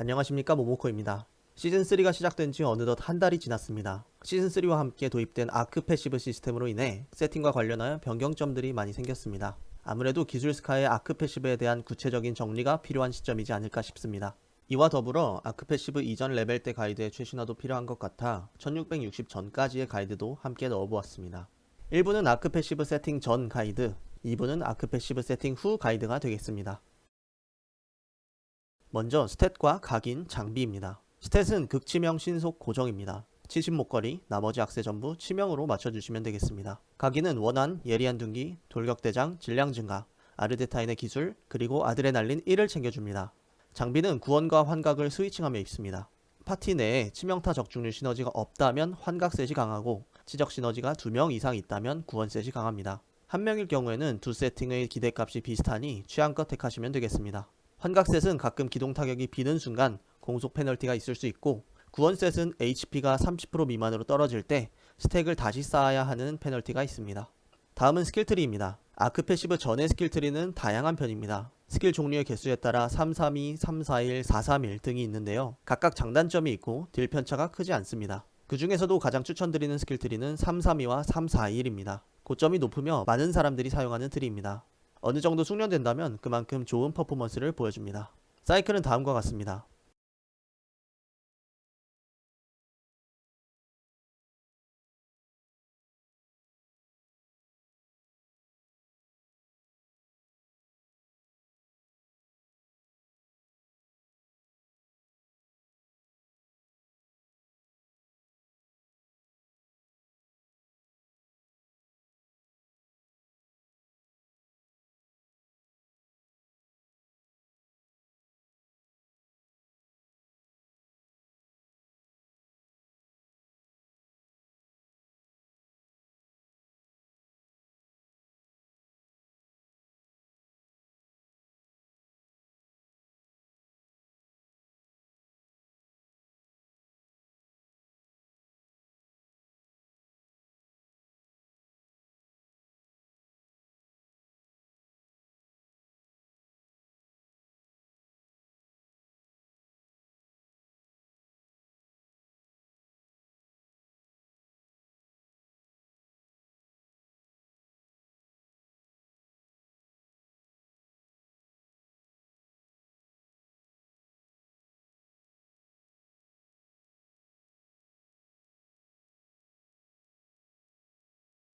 안녕하십니까, 모모코입니다. 시즌3가 시작된 지 어느덧 한 달이 지났습니다. 시즌3와 함께 도입된 아크 패시브 시스템으로 인해 세팅과 관련하여 변경점들이 많이 생겼습니다. 아무래도 기술 스카의 아크 패시브에 대한 구체적인 정리가 필요한 시점이지 않을까 싶습니다. 이와 더불어 아크 패시브 이전 레벨대 가이드의 최신화도 필요한 것 같아 1660 전까지의 가이드도 함께 넣어보았습니다. 1부는 아크 패시브 세팅 전 가이드, 2부는 아크 패시브 세팅 후 가이드가 되겠습니다. 먼저 스탯과 각인, 장비입니다. 스탯은 극치명 신속 고정입니다. 치신 목걸이, 나머지 악세 전부 치명으로 맞춰주시면 되겠습니다. 각인은 원한, 예리한 둔기, 돌격대장, 질량 증가, 아르데타인의 기술, 그리고 아드레날린 1을 챙겨줍니다. 장비는 구원과 환각을 스위칭하며 입습니다. 파티 내에 치명타 적중률 시너지가 없다면 환각 셋이 강하고 치적 시너지가 2명 이상 있다면 구원 셋이 강합니다. 한 명일 경우에는 두 세팅의 기대값이 비슷하니 취향껏 택하시면 되겠습니다. 환각셋은 가끔 기동 타격이 비는 순간 공속 페널티가 있을 수 있고, 구원셋은 HP가 30% 미만으로 떨어질 때 스택을 다시 쌓아야 하는 페널티가 있습니다. 다음은 스킬트리입니다. 아크 패시브 전의 스킬트리는 다양한 편입니다. 스킬 종류의 개수에 따라 332, 341, 431 등이 있는데요. 각각 장단점이 있고 딜 편차가 크지 않습니다. 그 중에서도 가장 추천드리는 스킬트리는 332와 341입니다. 고점이 높으며 많은 사람들이 사용하는 트리입니다. 어느 정도 숙련된다면 그만큼 좋은 퍼포먼스를 보여줍니다. 사이클은 다음과 같습니다.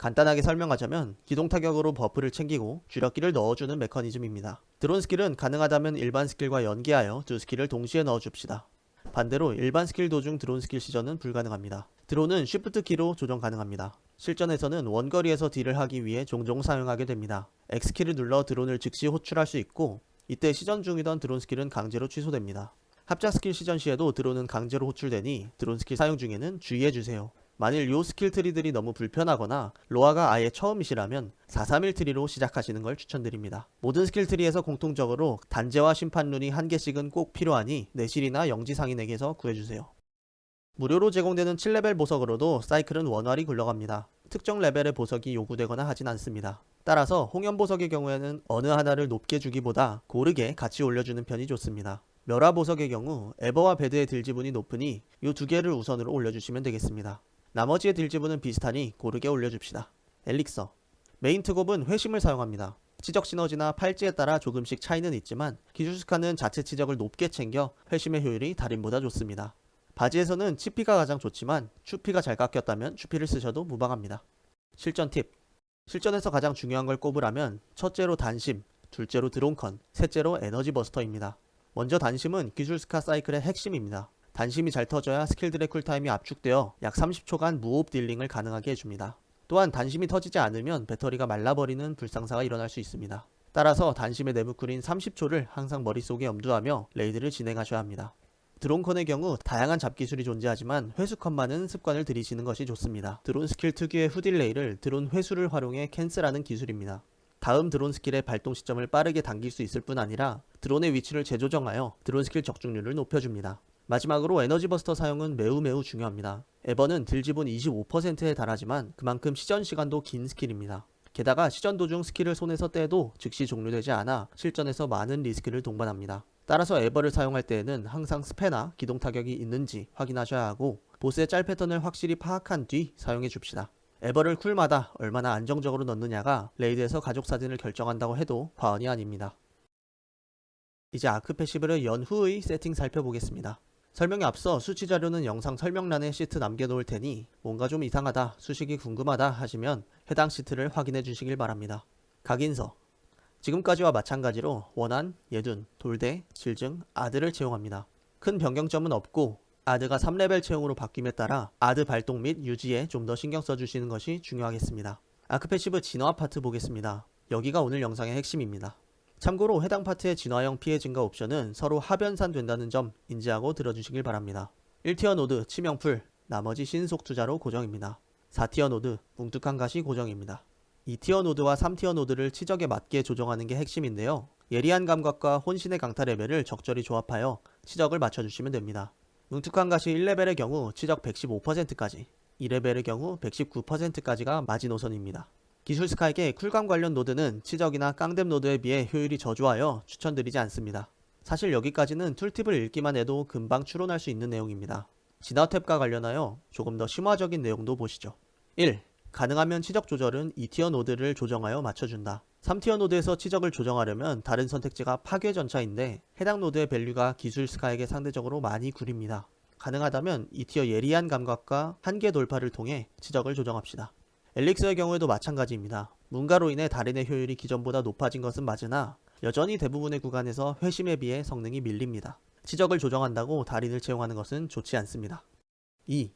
간단하게 설명하자면 기동 타격으로 버프를 챙기고 주력기를 넣어주는 메커니즘입니다. 드론 스킬은 가능하다면 일반 스킬과 연계하여 두 스킬을 동시에 넣어줍시다. 반대로 일반 스킬 도중 드론 스킬 시전은 불가능합니다. 드론은 쉬프트 키로 조정 가능합니다. 실전에서는 원거리에서 딜을 하기 위해 종종 사용하게 됩니다. X키를 눌러 드론을 즉시 호출할 수 있고, 이때 시전 중이던 드론 스킬은 강제로 취소됩니다. 합작 스킬 시전 시에도 드론은 강제로 호출되니 드론 스킬 사용 중에는 주의해주세요. 만일 요 스킬 트리들이 너무 불편하거나 로아가 아예 처음이시라면 431 트리로 시작하시는 걸 추천드립니다. 모든 스킬 트리에서 공통적으로 단제와 심판룬이 한 개씩은 꼭 필요하니 내실이나 영지 상인에게서 구해주세요. 무료로 제공되는 7레벨 보석으로도 사이클은 원활히 굴러갑니다. 특정 레벨의 보석이 요구되거나 하진 않습니다. 따라서 홍연 보석의 경우에는 어느 하나를 높게 주기보다 고르게 같이 올려주는 편이 좋습니다. 멸화 보석의 경우 에버와 배드의 딜 지분이 높으니 이 두 개를 우선으로 올려주시면 되겠습니다. 나머지의 딜 지분은 비슷하니 고르게 올려줍시다. 엘릭서. 메인 특업은 회심을 사용합니다. 치적 시너지나 팔찌에 따라 조금씩 차이는 있지만 기술스카는 자체 치적을 높게 챙겨 회심의 효율이 달인보다 좋습니다. 바지에서는 치피가 가장 좋지만 추피가 잘 깎였다면 추피를 쓰셔도 무방합니다. 실전 팁. 실전에서 가장 중요한 걸 꼽으라면 첫째로 단심, 둘째로 드론컨, 셋째로 에너지 버스터입니다. 먼저 단심은 기술스카 사이클의 핵심입니다. 단심이 잘 터져야 스킬들의 쿨타임이 압축되어 약 30초간 무호흡 딜링을 가능하게 해줍니다. 또한 단심이 터지지 않으면 배터리가 말라버리는 불상사가 일어날 수 있습니다. 따라서 단심의 내부 쿨인 30초를 항상 머릿속에 염두하며 레이드를 진행하셔야 합니다. 드론컨의 경우 다양한 잡기술이 존재하지만 회수컷만은 습관을 들이시는 것이 좋습니다. 드론 스킬 특유의 후딜레이를 드론 회수를 활용해 캔슬하는 기술입니다. 다음 드론 스킬의 발동 시점을 빠르게 당길 수 있을 뿐 아니라 드론의 위치를 재조정하여 드론 스킬 적중률을 높여줍니다. 마지막으로 에너지 버스터 사용은 매우 중요합니다. 에버는 딜 지분 25%에 달하지만 그만큼 시전 시간도 긴 스킬입니다. 게다가 시전 도중 스킬을 손에서 떼도 즉시 종료되지 않아 실전에서 많은 리스크를 동반합니다. 따라서 에버를 사용할 때에는 항상 스패나 기동 타격이 있는지 확인하셔야 하고 보스의 짤 패턴을 확실히 파악한 뒤 사용해 줍시다. 에버를 쿨마다 얼마나 안정적으로 넣느냐가 레이드에서 가족 사진을 결정한다고 해도 과언이 아닙니다. 이제 아크 패시브를 연 후의 세팅 살펴보겠습니다. 설명에 앞서 수치 자료는 영상 설명란에 시트 남겨놓을 테니 뭔가 좀 이상하다, 수식이 궁금하다 하시면 해당 시트를 확인해 주시길 바랍니다. 각인서. 지금까지와 마찬가지로 원한, 예둔, 돌대, 질증, 아드를 채용합니다. 큰 변경점은 없고 아드가 3레벨 채용으로 바뀜에 따라 아드 발동 및 유지에 좀 더 신경 써주시는 것이 중요하겠습니다. 아크 패시브 진화 파트 보겠습니다. 여기가 오늘 영상의 핵심입니다. 참고로 해당 파트의 진화형 피해 증가 옵션은 서로 하변산 된다는 점 인지하고 들어주시길 바랍니다. 1티어 노드 치명풀, 나머지 신속 투자로 고정입니다. 4티어 노드 뭉툭한 가시 고정입니다. 2티어 노드와 3티어 노드를 치적에 맞게 조정하는 게 핵심인데요. 예리한 감각과 혼신의 강타 레벨을 적절히 조합하여 치적을 맞춰주시면 됩니다. 뭉툭한 가시 1레벨의 경우 치적 115%까지, 2레벨의 경우 119%까지가 마지노선입니다. 기술 스카이의 쿨감 관련 노드는 치적이나 깡뎀 노드에 비해 효율이 저조하여 추천드리지 않습니다. 사실 여기까지는 툴팁을 읽기만 해도 금방 추론할 수 있는 내용입니다. 진화 탭과 관련하여 조금 더 심화적인 내용도 보시죠. 1. 가능하면 치적 조절은 2티어 노드를 조정하여 맞춰준다. 3티어 노드에서 치적을 조정하려면 다른 선택지가 파괴 전차인데 해당 노드의 밸류가 기술 스카이에게 상대적으로 많이 구립니다. 가능하다면 2티어 예리한 감각과 한계 돌파를 통해 치적을 조정합시다. 엘릭스의 경우에도 마찬가지입니다. 문가로 인해 달인의 효율이 기존보다 높아진 것은 맞으나 여전히 대부분의 구간에서 회심에 비해 성능이 밀립니다. 치적을 조정한다고 달인을 채용하는 것은 좋지 않습니다. 2.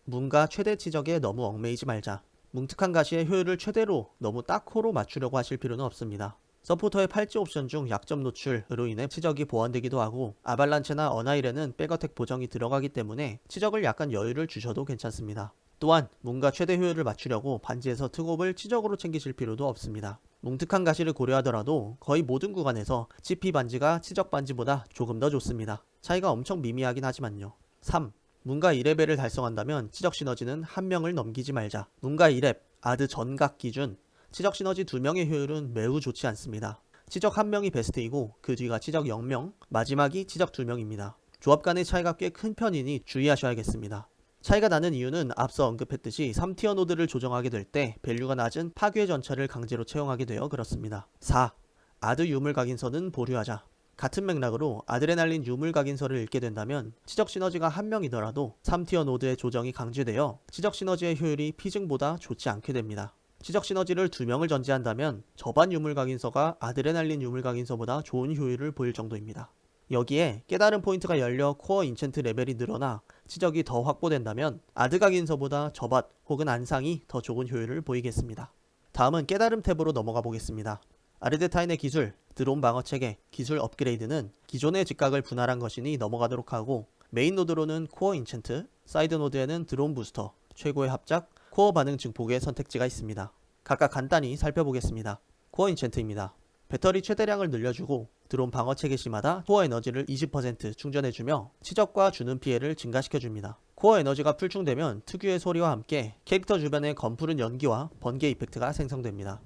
문가 최대 치적에 너무 얽매이지 말자. 뭉툭한 가시의 효율을 최대로 너무 딱호로 맞추려고 하실 필요는 없습니다. 서포터의 팔찌 옵션 중 약점 노출으로 인해 치적이 보완되기도 하고 아발란체나 어나일에는 백어택 보정이 들어가기 때문에 치적을 약간 여유를 주셔도 괜찮습니다. 또한 문가 최대 효율을 맞추려고 반지에서 특옵을 치적으로 챙기실 필요도 없습니다. 뭉툭한 가시를 고려하더라도 거의 모든 구간에서 CP 반지가 치적 반지보다 조금 더 좋습니다. 차이가 엄청 미미하긴 하지만요. 3. 문가 2레벨을 달성한다면 치적 시너지는 1명을 넘기지 말자. 문가 2렙, 아드 전각 기준 치적 시너지 2명의 효율은 매우 좋지 않습니다. 치적 1명이 베스트이고 그 뒤가 치적 0명, 마지막이 치적 2명입니다. 조합 간의 차이가 꽤 큰 편이니 주의하셔야겠습니다. 차이가 나는 이유는 앞서 언급했듯이 3티어 노드를 조정하게 될 때 밸류가 낮은 파괴 전차를 강제로 채용하게 되어 그렇습니다. 4. 아드 유물 각인서는 보류하자. 같은 맥락으로 아드레날린 유물 각인서를 읽게 된다면 치적 시너지가 1명이더라도 3티어 노드의 조정이 강제되어 치적 시너지의 효율이 피증보다 좋지 않게 됩니다. 치적 시너지를 2명을 전제한다면 저반 유물 각인서가 아드레날린 유물 각인서보다 좋은 효율을 보일 정도입니다. 여기에 깨달은 포인트가 열려 코어 인챈트 레벨이 늘어나 치적이 더 확보된다면 아드 각인서보다 저밭 혹은 안상이 더 좋은 효율을 보이겠습니다. 다음은 깨달음 탭으로 넘어가 보겠습니다. 아르데타인의 기술, 드론 방어 체계, 기술 업그레이드는 기존의 직각을 분할한 것이니 넘어가도록 하고 메인 노드로는 코어 인챈트, 사이드 노드에는 드론 부스터, 최고의 합작, 코어 반응 증폭의 선택지가 있습니다. 각각 간단히 살펴보겠습니다. 코어 인챈트입니다. 배터리 최대량을 늘려주고 드론 방어 체계 시마다 코어 에너지를 20% 충전해주며 치적과 주는 피해를 증가시켜줍니다. 코어 에너지가 풀충되면 특유의 소리와 함께 캐릭터 주변의 검푸른 연기와 번개 이펙트가 생성됩니다.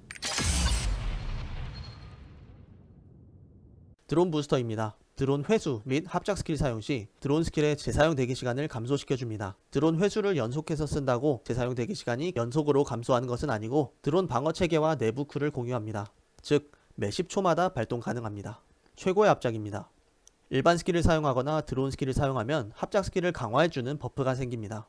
드론 부스터입니다. 드론 회수 및 합작 스킬 사용 시 드론 스킬의 재사용 대기 시간을 감소시켜줍니다. 드론 회수를 연속해서 쓴다고 재사용 대기 시간이 연속으로 감소하는 것은 아니고 드론 방어 체계와 내부 쿨을 공유합니다. 즉 매 10초마다 발동 가능합니다. 최고의 합작입니다. 일반 스킬을 사용하거나 드론 스킬을 사용하면 합작 스킬을 강화해주는 버프가 생깁니다.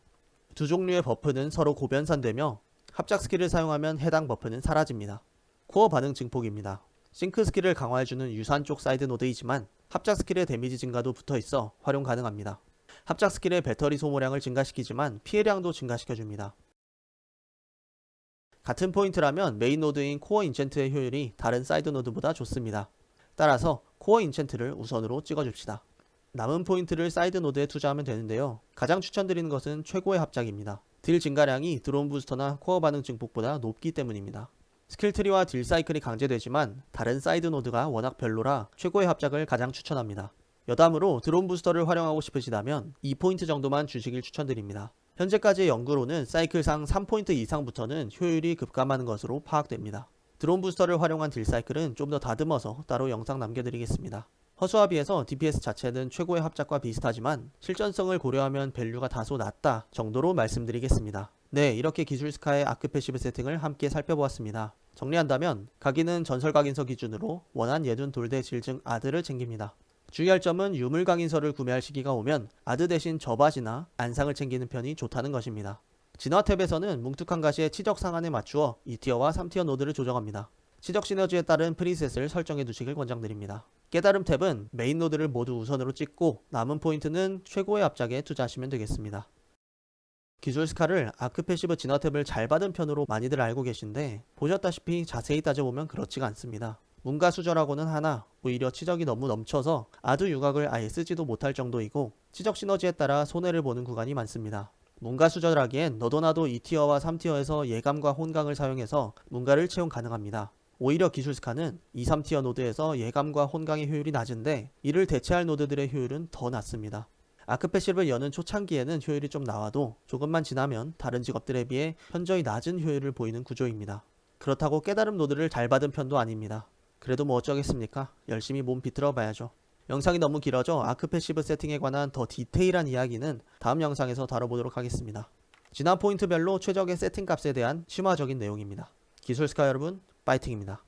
두 종류의 버프는 서로 고변산되며 합작 스킬을 사용하면 해당 버프는 사라집니다. 코어 반응 증폭입니다. 싱크 스킬을 강화해주는 유산 쪽 사이드 노드이지만 합작 스킬의 데미지 증가도 붙어있어 활용 가능합니다. 합작 스킬의 배터리 소모량을 증가시키지만 피해량도 증가시켜줍니다. 같은 포인트라면 메인 노드인 코어 인챈트의 효율이 다른 사이드 노드보다 좋습니다. 따라서 코어 인챈트를 우선으로 찍어줍시다. 남은 포인트를 사이드 노드에 투자하면 되는데요. 가장 추천드리는 것은 최고의 합작입니다. 딜 증가량이 드론 부스터나 코어 반응 증폭보다 높기 때문입니다. 스킬트리와 딜 사이클이 강제되지만 다른 사이드 노드가 워낙 별로라 최고의 합작을 가장 추천합니다. 여담으로 드론 부스터를 활용하고 싶으시다면 2포인트 정도만 주시길 추천드립니다. 현재까지의 연구로는 사이클상 3포인트 이상부터는 효율이 급감하는 것으로 파악됩니다. 드론 부스터를 활용한 딜 사이클은 좀 더 다듬어서 따로 영상 남겨드리겠습니다. 허수아비에서 DPS 자체는 최고의 합작과 비슷하지만 실전성을 고려하면 밸류가 다소 낮다 정도로 말씀드리겠습니다. 네, 이렇게 기술스카의 아크 패시브 세팅을 함께 살펴보았습니다. 정리한다면 각인은 전설 각인서 기준으로 원한 예둔 돌대 질증 아드를 챙깁니다. 주의할 점은 유물 각인서를 구매할 시기가 오면 아드 대신 저밭이나 안상을 챙기는 편이 좋다는 것입니다. 진화 탭에서는 뭉툭한 가시의 치적 상한에 맞추어 2티어와 3티어 노드를 조정합니다. 치적 시너지에 따른 프리셋을 설정해 두시길 권장드립니다. 깨달음 탭은 메인 노드를 모두 우선으로 찍고 남은 포인트는 최고의 합작에 투자하시면 되겠습니다. 기술 스카를 아크 패시브 진화 탭을 잘 받은 편으로 많이들 알고 계신데 보셨다시피 자세히 따져보면 그렇지가 않습니다. 문가 수저라고는 하나 오히려 치적이 너무 넘쳐서 아드 유각을 아예 쓰지도 못할 정도이고 치적 시너지에 따라 손해를 보는 구간이 많습니다. 문가 수저라기엔 너도나도 2티어와 3티어에서 예감과 혼강을 사용해서 문가를 채용 가능합니다. 오히려 기술 스카는 2, 3티어 노드에서 예감과 혼강의 효율이 낮은데 이를 대체할 노드들의 효율은 더 낮습니다. 아크 패시브를 여는 초창기에는 효율이 좀 나와도 조금만 지나면 다른 직업들에 비해 현저히 낮은 효율을 보이는 구조입니다. 그렇다고 깨달음 노드를 잘 받은 편도 아닙니다. 그래도 뭐 어쩌겠습니까? 열심히 몸 비틀어 봐야죠. 영상이 너무 길어져 아크 패시브 세팅에 관한 더 디테일한 이야기는 다음 영상에서 다뤄보도록 하겠습니다. 진화 포인트별로 최적의 세팅 값에 대한 심화적인 내용입니다. 기술 스카 여러분, 파이팅입니다.